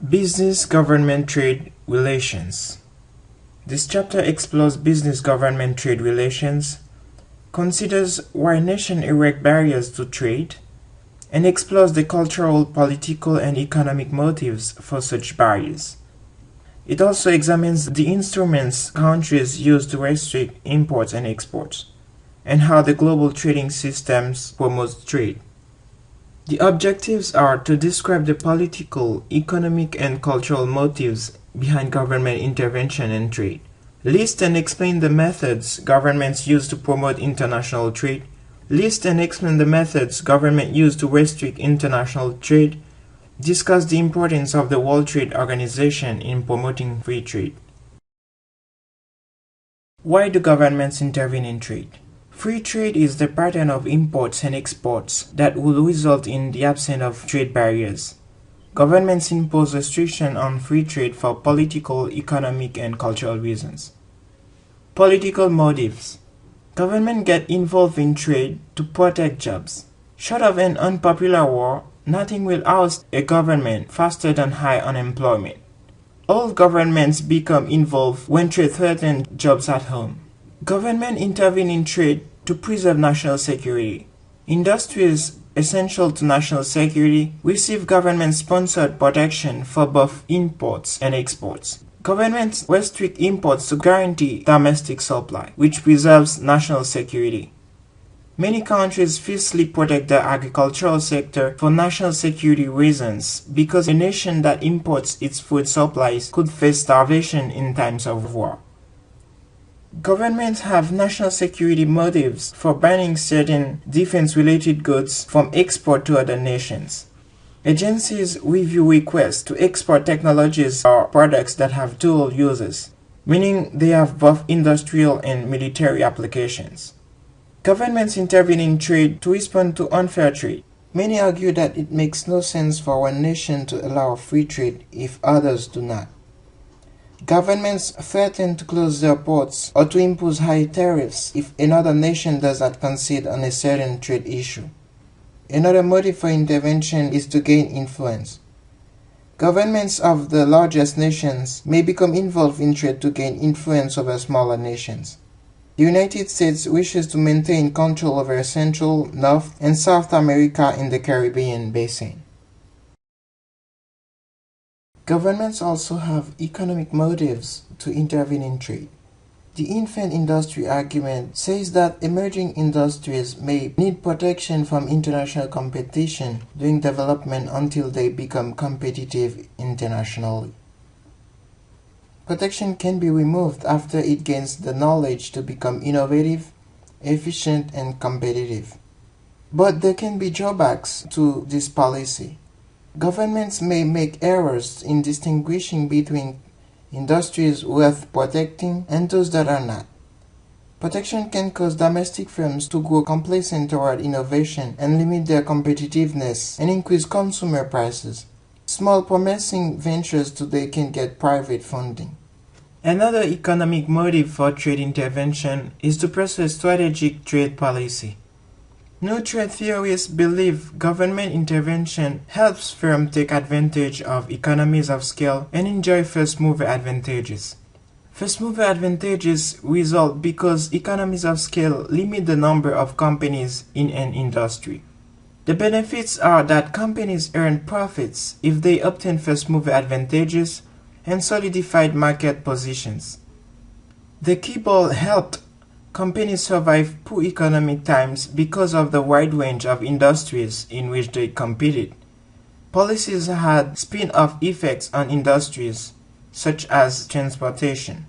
Business-government-trade relations. This chapter explores business-government-trade relations, considers why nations erect barriers to trade, and explores the cultural, political, and economic motives for such barriers. It also examines the instruments countries use to restrict imports and exports, and how the global trading systems promote trade. The objectives are to describe the political, economic, and cultural motives behind government intervention and trade, list and explain the methods governments use to promote international trade, list and explain the methods government use to restrict international trade, discuss the importance of the World Trade Organization in promoting free trade. Why do governments intervene in trade? Free trade is the pattern of imports and exports that will result in the absence of trade barriers. Governments impose restrictions on free trade for political, economic, and cultural reasons. Political motives. Governments get involved in trade to protect jobs. Short of an unpopular war, nothing will oust a government faster than high unemployment. All governments become involved when trade threatens jobs at home. Government intervene in trade to preserve national security. Industries essential to national security receive government-sponsored protection for both imports and exports. Governments restrict imports to guarantee domestic supply, which preserves national security. Many countries fiercely protect the agricultural sector for national security reasons because a nation that imports its food supplies could face starvation in times of war. Governments have national security motives for banning certain defense-related goods from export to other nations. Agencies review requests to export technologies or products that have dual uses, meaning they have both industrial and military applications. Governments intervene in trade to respond to unfair trade. Many argue that it makes no sense for one nation to allow free trade if others do not. Governments threaten to close their ports or to impose high tariffs if another nation does not concede on a certain trade issue. Another motive for intervention is to gain influence. Governments of the largest nations may become involved in trade to gain influence over smaller nations. The United States wishes to maintain control over Central, North, and South America in the Caribbean basin. Governments also have economic motives to intervene in trade. The infant industry argument says that emerging industries may need protection from international competition during development until they become competitive internationally. Protection can be removed after it gains the knowledge to become innovative, efficient, and competitive. But there can be drawbacks to this policy. Governments may make errors in distinguishing between industries worth protecting and those that are not. Protection can cause domestic firms to grow complacent toward innovation and limit their competitiveness and increase consumer prices. Small promising ventures today can get private funding. Another economic motive for trade intervention is to pursue strategic trade policy. New trade theorists believe government intervention helps firms take advantage of economies of scale and enjoy first-mover advantages. First-mover advantages result because economies of scale limit the number of companies in an industry. The benefits are that companies earn profits if they obtain first-mover advantages and solidified market positions. The keyboard helped companies survive poor economic times because of the wide range of industries in which they competed. Policies had spin-off effects on industries, such as transportation.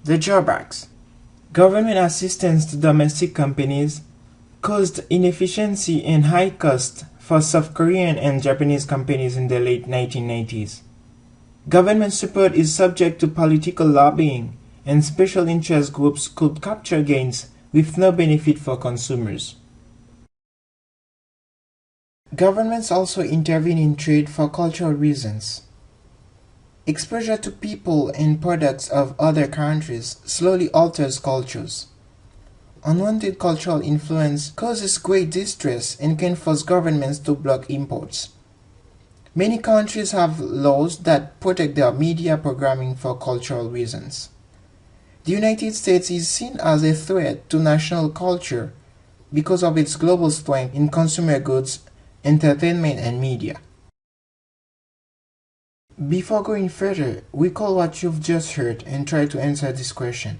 The drawbacks. Government assistance to domestic companies caused inefficiency and high costs for South Korean and Japanese companies in the late 1990s. Government support is subject to political lobbying, and special interest groups could capture gains with no benefit for consumers. Governments also intervene in trade for cultural reasons. Exposure to people and products of other countries slowly alters cultures. Unwanted cultural influence causes great distress and can force governments to block imports. Many countries have laws that protect their media programming for cultural reasons. The United States is seen as a threat to national culture because of its global strength in consumer goods, entertainment, and media. Before going further, recall what you've just heard and try to answer this question.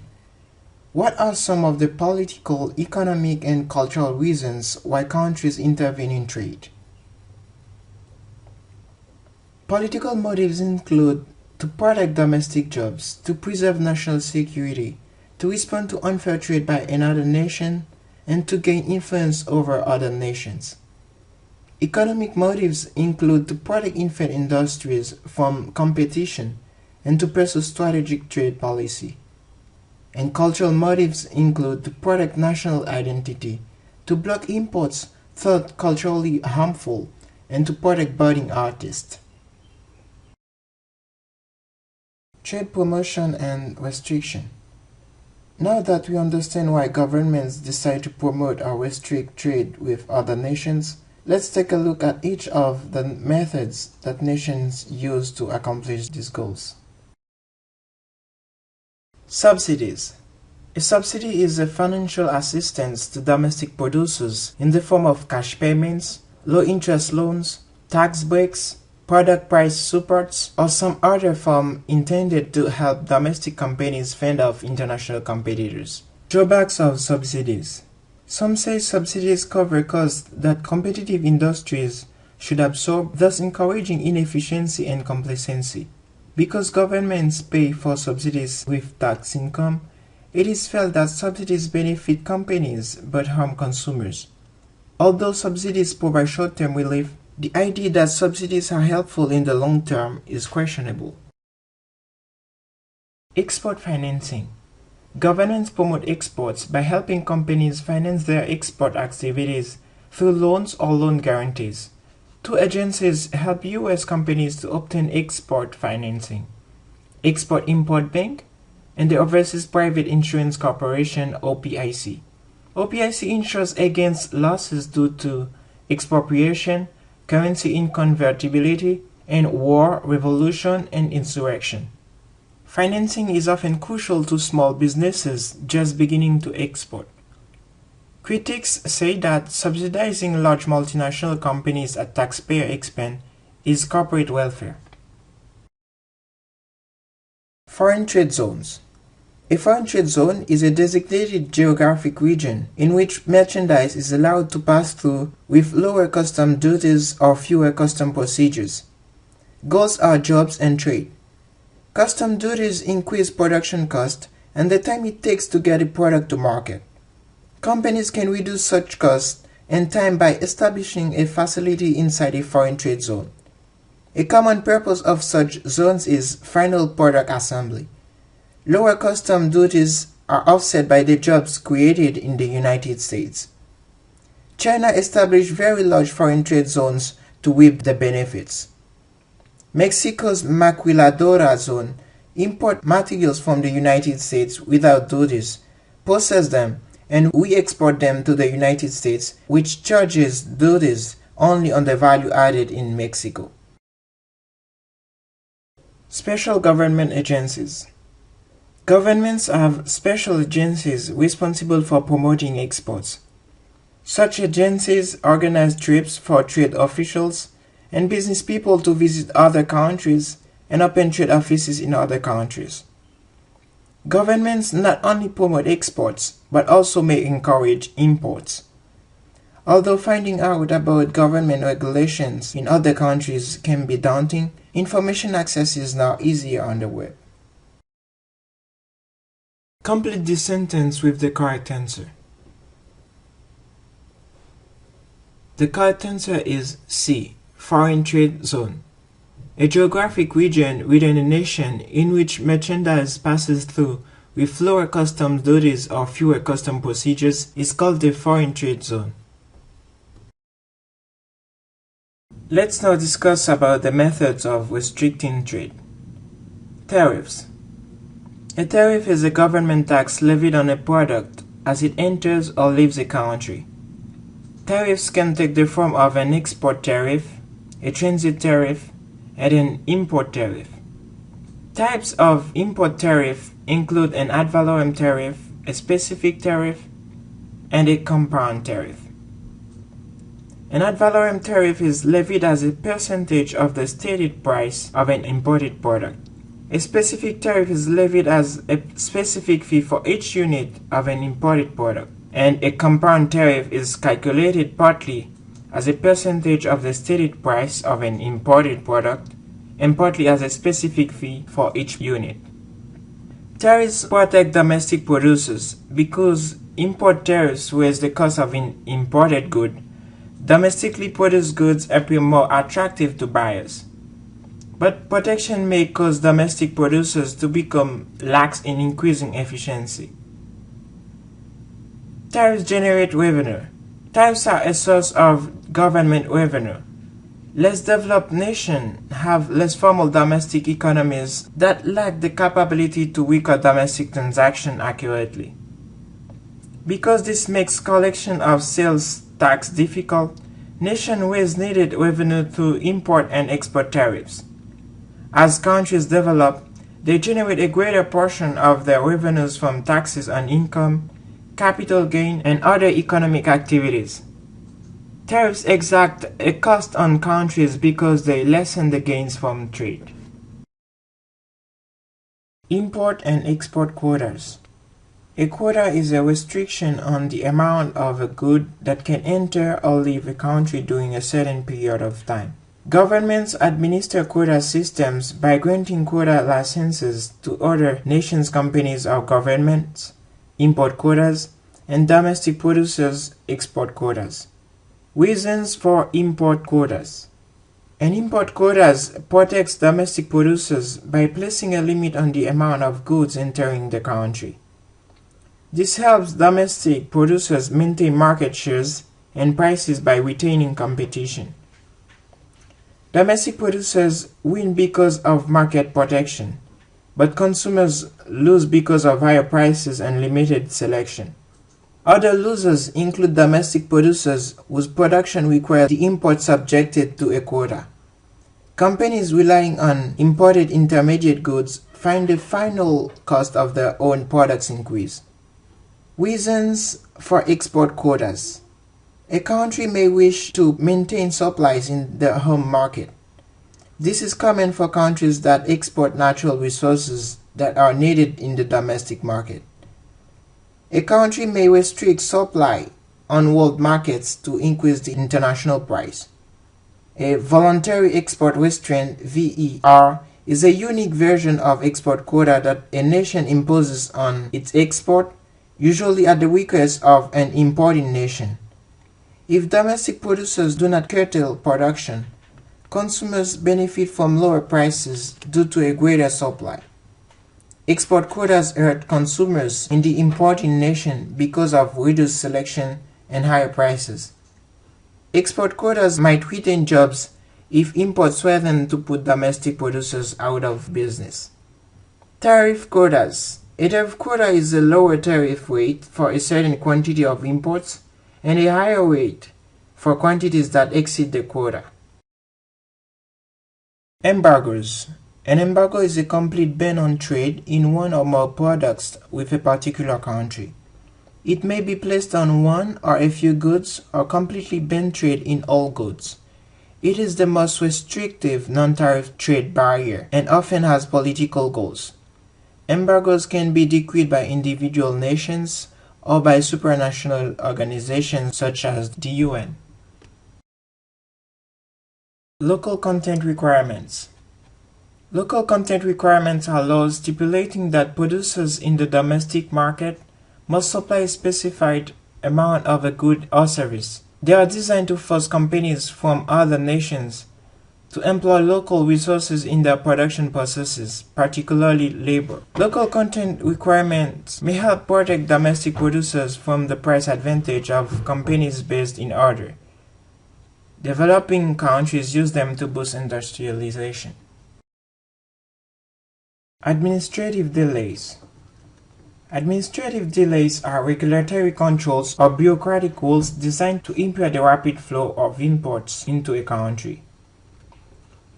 What are some of the political, economic, and cultural reasons why countries intervene in trade? Political motives include to protect domestic jobs, to preserve national security, to respond to unfair trade by another nation, and to gain influence over other nations. Economic motives include to protect infant industries from competition and to pursue strategic trade policy. And cultural motives include to protect national identity, to block imports thought culturally harmful, and to protect budding artists. Trade promotion and restriction. Now that we understand why governments decide to promote or restrict trade with other nations, let's take a look at each of the methods that nations use to accomplish these goals. Subsidies. A subsidy is a financial assistance to domestic producers in the form of cash payments, low-interest loans, tax breaks, product price supports, or some other form intended to help domestic companies fend off international competitors. Drawbacks of subsidies. Some say subsidies cover costs that competitive industries should absorb, thus encouraging inefficiency and complacency. Because governments pay for subsidies with tax income, it is felt that subsidies benefit companies but harm consumers. Although subsidies provide short-term relief, the idea that subsidies are helpful in the long term is questionable. Export financing. Governments promote exports by helping companies finance their export activities through loans or loan guarantees. Two agencies help U.S. companies to obtain export financing: Export-Import Bank and the Overseas Private Insurance Corporation, OPIC. OPIC insures against losses due to expropriation, currency inconvertibility, and war, revolution, and insurrection. Financing is often crucial to small businesses just beginning to export. Critics say that subsidizing large multinational companies at taxpayer expense is corporate welfare. Foreign trade zones. A foreign trade zone is a designated geographic region in which merchandise is allowed to pass through with lower custom duties or fewer custom procedures. Goals are jobs and trade. Custom duties increase production cost and the time it takes to get a product to market. Companies can reduce such costs and time by establishing a facility inside a foreign trade zone. A common purpose of such zones is final product assembly. Lower custom duties are offset by the jobs created in the United States. China established very large foreign trade zones to reap the benefits. Mexico's Maquiladora zone import materials from the United States without duties, process them, and re-export them to the United States, which charges duties only on the value added in Mexico. Special government agencies. Governments have special agencies responsible for promoting exports. Such agencies organize trips for trade officials and business people to visit other countries and open trade offices in other countries. Governments not only promote exports, but also may encourage imports. Although finding out about government regulations in other countries can be daunting, information access is now easier on the web. Complete this sentence with the correct answer. The correct answer is C. Foreign trade zone. A geographic region within a nation in which merchandise passes through with lower customs duties or fewer custom procedures is called a foreign trade zone. Let's now discuss about the methods of restricting trade. Tariffs. A tariff is a government tax levied on a product as it enters or leaves a country. Tariffs can take the form of an export tariff, a transit tariff, and an import tariff. Types of import tariff include an ad valorem tariff, a specific tariff, and a compound tariff. An ad valorem tariff is levied as a percentage of the stated price of an imported product. A specific tariff is levied as a specific fee for each unit of an imported product, and a compound tariff is calculated partly as a percentage of the stated price of an imported product and partly as a specific fee for each unit. Tariffs protect domestic producers because import tariffs raise the cost of an imported good. Domestically produced goods appear more attractive to buyers. But protection may cause domestic producers to become lax in increasing efficiency. Tariffs generate revenue. Tariffs are a source of government revenue. Less developed nations have less formal domestic economies that lack the capability to record domestic transactions accurately. Because this makes collection of sales tax difficult, nations raise needed revenue through import and export tariffs. As countries develop, they generate a greater portion of their revenues from taxes on income, capital gain, and other economic activities. Tariffs exact a cost on countries because they lessen the gains from trade. Import and export quotas. A quota is a restriction on the amount of a good that can enter or leave a country during a certain period of time. Governments administer quota systems by granting quota licenses to other nations' companies or governments, import quotas, and domestic producers export quotas. Reasons for import quotas. An import quotas protects domestic producers by placing a limit on the amount of goods entering the country. This helps domestic producers maintain market shares and prices by retaining competition. Domestic producers win because of market protection, but consumers lose because of higher prices and limited selection. Other losers include domestic producers whose production requires the import subjected to a quota. Companies relying on imported intermediate goods find the final cost of their own products increase. Reasons for export quotas. A country may wish to maintain supplies in the home market. This is common for countries that export natural resources that are needed in the domestic market. A country may restrict supply on world markets to increase the international price. A voluntary export restraint (VER) is a unique version of export quota that a nation imposes on its export, usually at the request of an importing nation. If domestic producers do not curtail production, consumers benefit from lower prices due to a greater supply. Export quotas hurt consumers in the importing nation because of reduced selection and higher prices. Export quotas might retain jobs if imports threaten to put domestic producers out of business. Tariff quotas. A tariff quota is a lower tariff rate for a certain quantity of imports and a higher rate for quantities that exceed the quota. Embargoes. An embargo is a complete ban on trade in one or more products with a particular country. It may be placed on one or a few goods or completely ban trade in all goods. It is the most restrictive non-tariff trade barrier and often has political goals. Embargoes can be decreed by individual nations or by supranational organizations such as the UN. Local content requirements. Local content requirements are laws stipulating that producers in the domestic market must supply a specified amount of a good or service. They are designed to force companies from other nations to employ local resources in their production processes, particularly labor. Local content requirements may help protect domestic producers from the price advantage of companies based in other developing countries use them to boost industrialization. Administrative delays. Administrative delays are regulatory controls or bureaucratic rules designed to impair the rapid flow of imports into a country.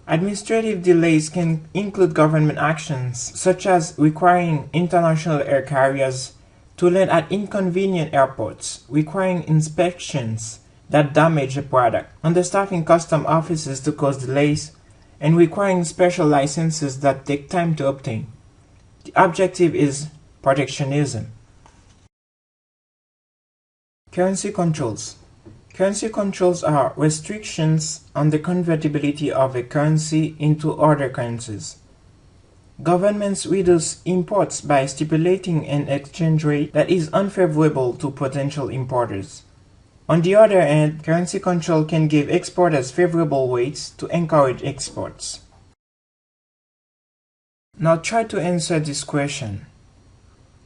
Administrative delays can include government actions, such as requiring international air carriers to land at inconvenient airports, requiring inspections that damage a product, understaffing custom offices to cause delays, and requiring special licenses that take time to obtain. The objective is protectionism. Currency controls. Currency controls are restrictions on the convertibility of a currency into other currencies. Governments reduce imports by stipulating an exchange rate that is unfavorable to potential importers. On the other hand, currency control can give exporters favorable rates to encourage exports. Now try to answer this question.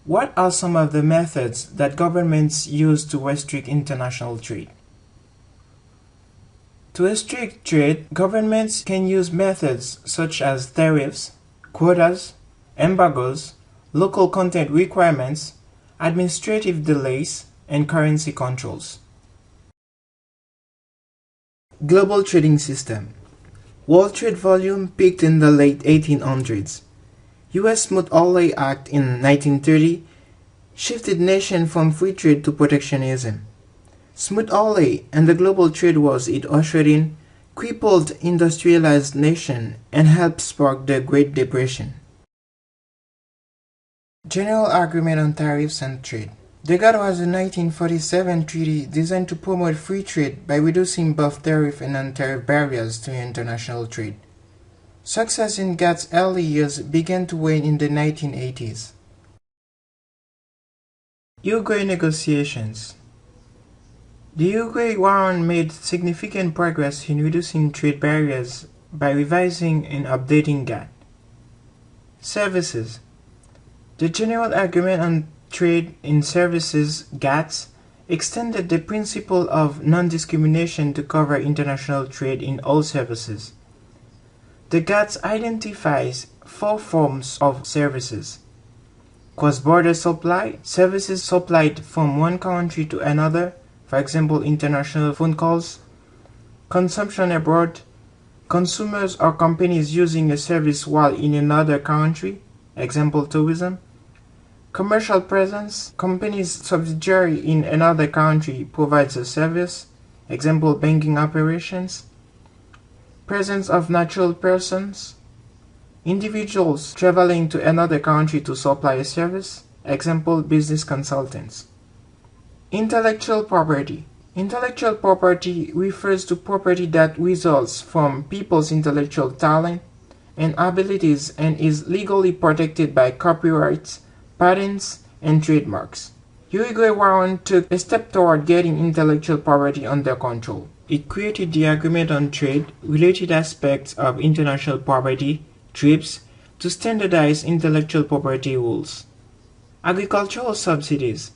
What are some of the methods that governments use to restrict international trade? To restrict trade, governments can use methods such as tariffs, quotas, embargoes, local content requirements, administrative delays, and currency controls. Global trading system. World trade volume peaked in the late 1800s. U.S. Smoot-Hawley Act in 1930 shifted nations from free trade to protectionism. Smoot-Hawley and the global trade wars it ushered in crippled industrialized nations and helped spark the Great Depression. General Agreement on Tariffs and Trade. The GATT was a 1947 treaty designed to promote free trade by reducing both tariff and non-tariff barriers to international trade. Success in GATT's early years began to wane in the 1980s. Uruguay negotiations. The Uruguay Round made significant progress in reducing trade barriers by revising and updating GATT. Services. The General Agreement on Trade in Services (GATS) extended the principle of non-discrimination to cover international trade in all services. The GATS identifies 4 forms of services: cross-border supply, services supplied from one country to another, for example international phone calls; consumption abroad, consumers or companies using a service while in another country, example tourism; commercial presence, companies subsidiary in another country provides a service, example banking operations; presence of natural persons, individuals traveling to another country to supply a service, example business consultants. Intellectual property. Intellectual property refers to property that results from people's intellectual talent and abilities and is legally protected by copyrights, patents, and trademarks. Uruguay Round took a step toward getting intellectual property under control. It created the Agreement on Trade, related aspects of intellectual property, TRIPS, to standardize intellectual property rules. Agricultural subsidies.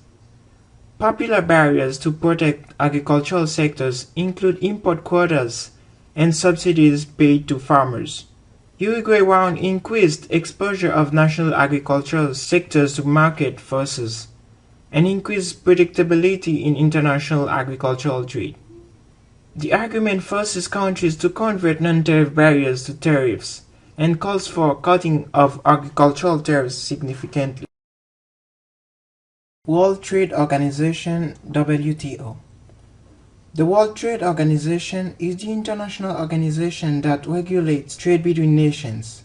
Popular barriers to protect agricultural sectors include import quotas and subsidies paid to farmers. Uruguay Round increased exposure of national agricultural sectors to market forces and increased predictability in international agricultural trade. The agreement forces countries to convert non-tariff barriers to tariffs and calls for cutting of agricultural tariffs significantly. World Trade Organization (WTO). The World Trade Organization is the international organization that regulates trade between nations.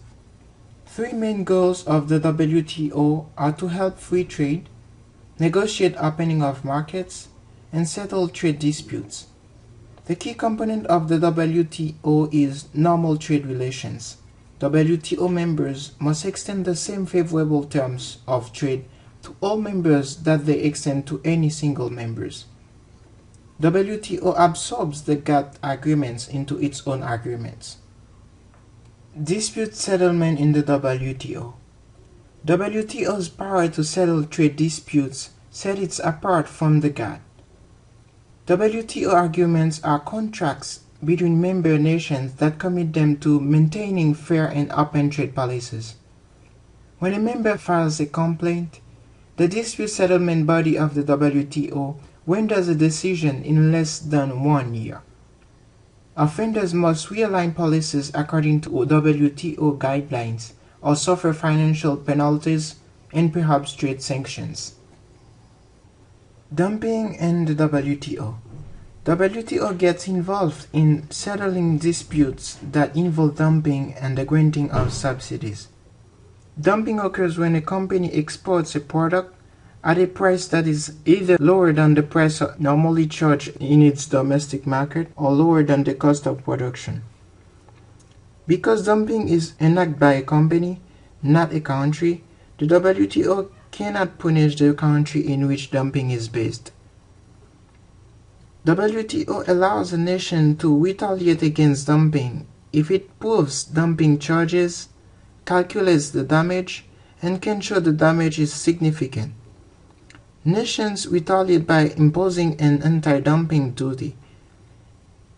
3 main goals of the WTO are to help free trade, negotiate opening of markets, and settle trade disputes. The key component of the WTO is normal trade relations. WTO members must extend the same favorable terms of trade to all members that they extend to any single members. WTO absorbs the GATT agreements into its own agreements. Dispute settlement in the WTO. WTO's power to settle trade disputes set it apart from the GATT. WTO agreements are contracts between member nations that commit them to maintaining fair and open trade policies. When a member files a complaint, the dispute settlement body of the WTO renders a decision in less than 1 year. Offenders must realign policies according to WTO guidelines or suffer financial penalties and perhaps trade sanctions. Dumping and the WTO. WTO gets involved in settling disputes that involve dumping and the granting of subsidies. Dumping occurs when a company exports a product at a price that is either lower than the price normally charged in its domestic market or lower than the cost of production. Because dumping is enacted by a company, not a country, the WTO cannot punish the country in which dumping is based. WTO allows a nation to retaliate against dumping if it proves dumping charges, calculates the damage, and can show the damage is significant. Nations retaliate by imposing an anti-dumping duty,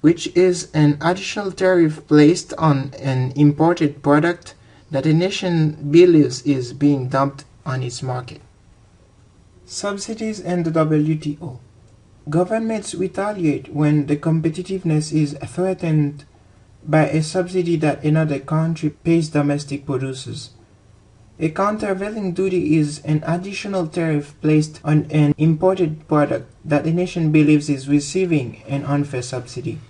which is an additional tariff placed on an imported product that a nation believes is being dumped on its market. Subsidies and the WTO. Governments retaliate when the competitiveness is threatened by a subsidy that another country pays domestic producers. A countervailing duty is an additional tariff placed on an imported product that a nation believes is receiving an unfair subsidy.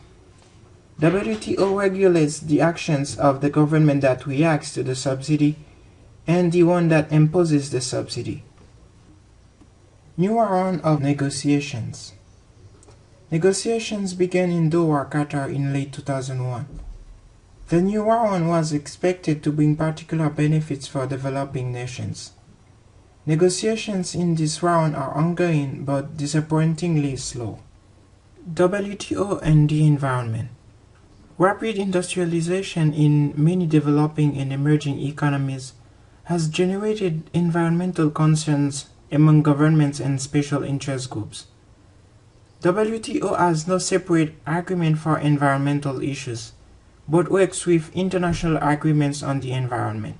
WTO regulates the actions of the government that reacts to the subsidy and the one that imposes the subsidy. New round of negotiations. Negotiations began in Doha, Qatar in late 2001. The new round was expected to bring particular benefits for developing nations. Negotiations in this round are ongoing but disappointingly slow. WTO and the environment. Rapid industrialization in many developing and emerging economies has generated environmental concerns among governments and special interest groups. WTO has no separate agreement for environmental issues, but works with international agreements on the environment.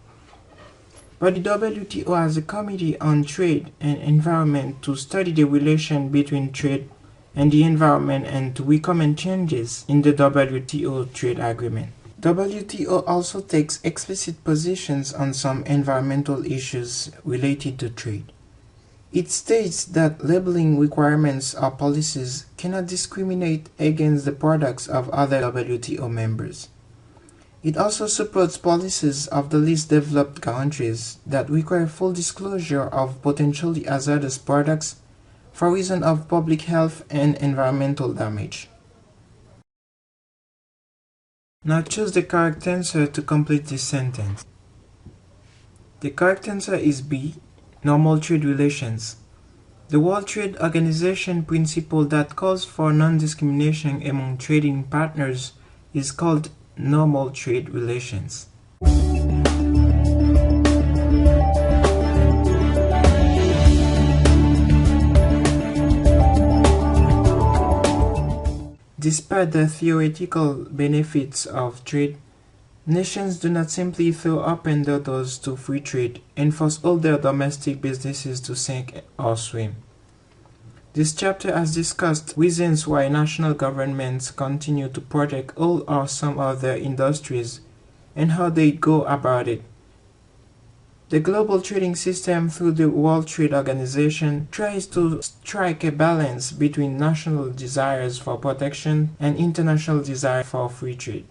But the WTO has a Committee on Trade and Environment to study the relation between trade and the environment and to recommend changes in the WTO trade agreement. WTO also takes explicit positions on some environmental issues related to trade. It states that labeling requirements or policies cannot discriminate against the products of other WTO members. It also supports policies of the least developed countries that require full disclosure of potentially hazardous products for reasons of public health and environmental damage. Now choose the correct answer to complete this sentence. The correct answer is B, normal trade relations. The World Trade Organization principle that calls for non-discrimination among trading partners is called normal trade relations. Despite the theoretical benefits of trade, nations do not simply throw open their doors to free trade and force all their domestic businesses to sink or swim. This chapter has discussed reasons why national governments continue to protect all or some of their industries and how they go about it. The global trading system through the World Trade Organization tries to strike a balance between national desires for protection and international desire for free trade.